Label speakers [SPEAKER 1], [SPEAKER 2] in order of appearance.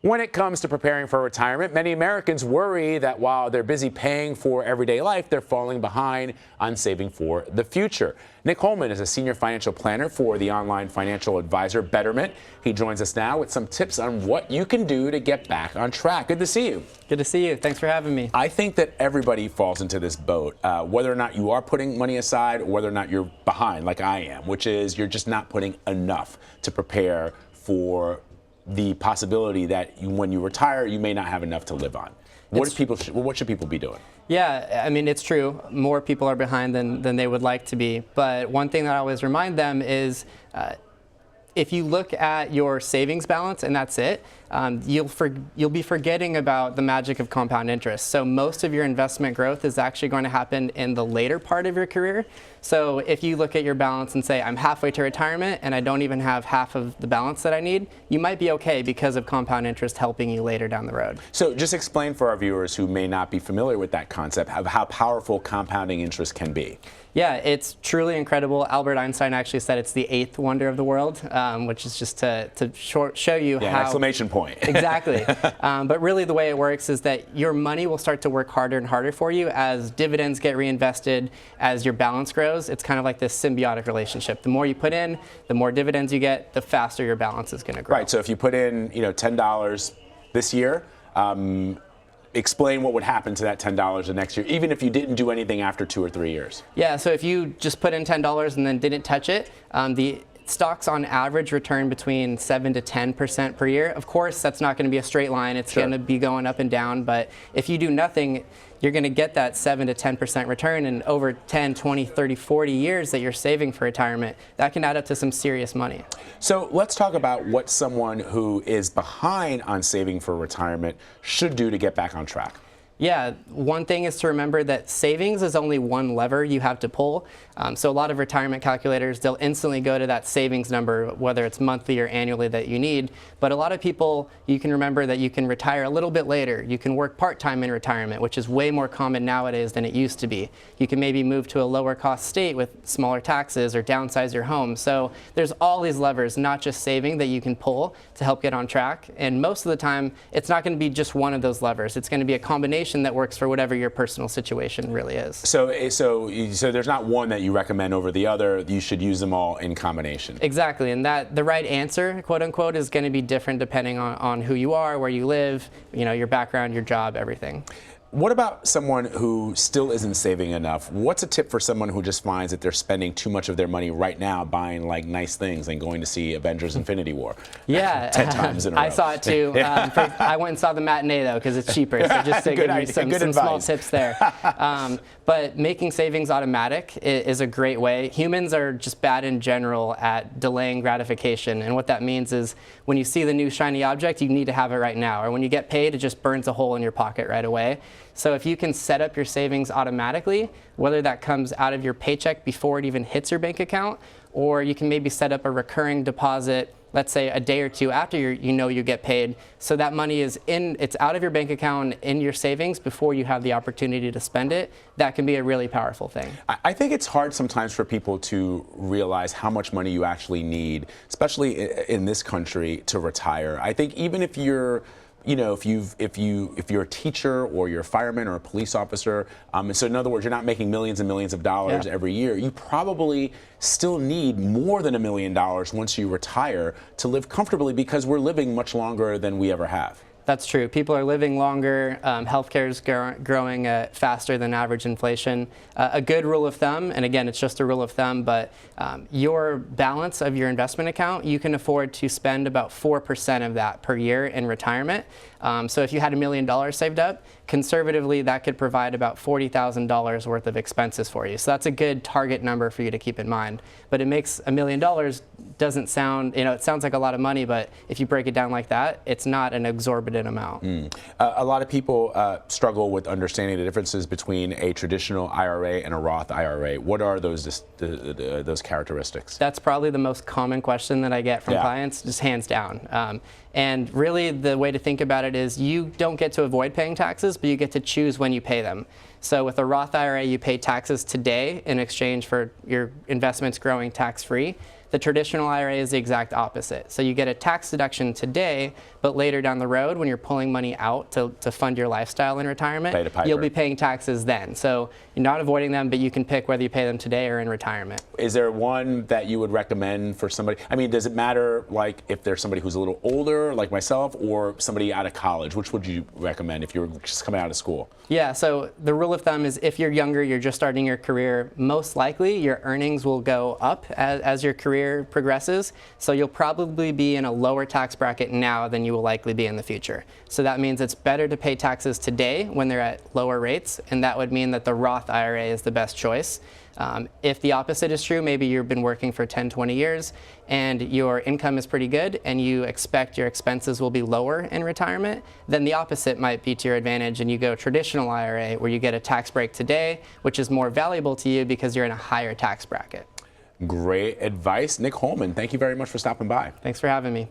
[SPEAKER 1] When it comes to preparing for retirement, many Americans worry that while they're busy paying for everyday life, they're falling behind on saving for the future. Nick Holeman is a senior financial planner for the online financial advisor Betterment. He joins us now with some tips on what you can do to get back on track. Good to see you.
[SPEAKER 2] Good to see you. Thanks for having me.
[SPEAKER 1] I think that everybody falls into this boat, whether or not you are putting money aside or whether or not you're behind like I am, which is you're just not putting enough to prepare for the possibility that when you retire, you may not have enough to live on. What should people be doing?
[SPEAKER 2] Yeah, I mean, it's true. More people are behind than they would like to be. But one thing that I always remind them is if you look at your savings balance and that's it, you'll be forgetting about the magic of compound interest. So most of your investment growth is actually going to happen in the later part of your career. So if you look at your balance and say, I'm halfway to retirement and I don't even have half of the balance that I need, you might be okay because of compound interest helping you later down the road.
[SPEAKER 1] So just explain for our viewers who may not be familiar with that concept of how powerful compounding interest can be.
[SPEAKER 2] Yeah, it's truly incredible. Albert Einstein actually said it's the 8th wonder of the world, which is just to show you how...
[SPEAKER 1] exclamation point.
[SPEAKER 2] Exactly. But really the way it works is that your money will start to work harder and harder for you as dividends get reinvested, as your balance grows. It's kind of like this symbiotic relationship. The more you put in, the more dividends you get, the faster your balance is going to grow.
[SPEAKER 1] Right, so if you put in $10 this year, explain what would happen to that $10 the next year, even if you didn't do anything after 2 or 3 years.
[SPEAKER 2] Yeah, so if you just put in $10 and then didn't touch it, the stocks on average return between 7 to 10% per year. Of course, that's not going to be a straight line. It's going to be going up and down. But if you do nothing, you're going to get that 7 to 10% return. And over 10, 20, 30, 40 years that you're saving for retirement, that can add up to some serious money.
[SPEAKER 1] So let's talk about what someone who is behind on saving for retirement should do to get back on track.
[SPEAKER 2] Yeah, one thing is to remember that savings is only one lever you have to pull. So a lot of retirement calculators, they'll instantly go to that savings number, whether it's monthly or annually that you need. But a lot of people, you can remember that you can retire a little bit later. You can work part-time in retirement, which is way more common nowadays than it used to be. You can maybe move to a lower cost state with smaller taxes or downsize your home. So there's all these levers, not just saving, that you can pull to help get on track. And most of the time, it's not going to be just one of those levers. It's going to be a combination that works for whatever your personal situation really is.
[SPEAKER 1] So there's not one that you recommend over the other. You should use them all in combination.
[SPEAKER 2] Exactly, and that the right answer, quote unquote, is going to be different depending on who you are, where you live, your background, your job, everything.
[SPEAKER 1] What about someone who still isn't saving enough? What's a tip for someone who just finds that they're spending too much of their money right now buying like nice things and going to see Avengers Infinity War?
[SPEAKER 2] Yeah,
[SPEAKER 1] 10 times in a row.
[SPEAKER 2] I saw it too. I went and saw the matinee though because it's cheaper. So just to give you some small tips there. But making savings automatic is a great way. Humans are just bad in general at delaying gratification. And what that means is when you see the new shiny object, you need to have it right now. Or when you get paid, it just burns a hole in your pocket right away. So if you can set up your savings automatically, whether that comes out of your paycheck before it even hits your bank account, or you can maybe set up a recurring deposit, let's say a day or two after you get paid, so that money it's out of your bank account in your savings before you have the opportunity to spend it. That can be a really powerful thing.
[SPEAKER 1] I think it's hard sometimes for people to realize how much money you actually need, especially in this country, to retire. I think even if you're if you're a teacher or you're a fireman or a police officer, so in other words, you're not making millions and millions of dollars every year, you probably still need more than $1 million once you retire to live comfortably because we're living much longer than we ever have.
[SPEAKER 2] That's true. People are living longer. Healthcare is growing faster than average inflation. A good rule of thumb, and again, it's just a rule of thumb, but your balance of your investment account, you can afford to spend about 4% of that per year in retirement. So if you had $1 million saved up, conservatively, that could provide about $40,000 worth of expenses for you. So that's a good target number for you to keep in mind. But it makes $1 million doesn't sound, it sounds like a lot of money, but if you break it down like that, it's not an exorbitant amount.
[SPEAKER 1] A lot of people struggle with understanding the differences between a traditional IRA and a Roth IRA. What are those characteristics?
[SPEAKER 2] That's probably the most common question that I get from clients, just hands down. And really the way to think about it is you don't get to avoid paying taxes, but you get to choose when you pay them. So with a Roth IRA, you pay taxes today in exchange for your investments growing tax-free. The traditional IRA is the exact opposite. So you get a tax deduction today, but later down the road, when you're pulling money out to fund your lifestyle in retirement, you'll be paying taxes then. So you're not avoiding them, but you can pick whether you pay them today or in retirement.
[SPEAKER 1] Is there one that you would recommend for somebody? I mean, does it matter, like, if there's somebody who's a little older, like myself, or somebody out of college? Which would you recommend if you were just coming out of school?
[SPEAKER 2] Yeah, so the rule of thumb is if you're younger, you're just starting your career, most likely your earnings will go up as your career progresses. So you'll probably be in a lower tax bracket now than you will likely be in the future. So that means it's better to pay taxes today when they're at lower rates, and that would mean that the Roth IRA is the best choice. If the opposite is true, maybe you've been working for 10, 20 years and your income is pretty good and you expect your expenses will be lower in retirement, then the opposite might be to your advantage and you go traditional IRA where you get a tax break today, which is more valuable to you because you're in a higher tax bracket.
[SPEAKER 1] Great advice. Nick Holeman, thank you very much for stopping by.
[SPEAKER 2] Thanks for having me.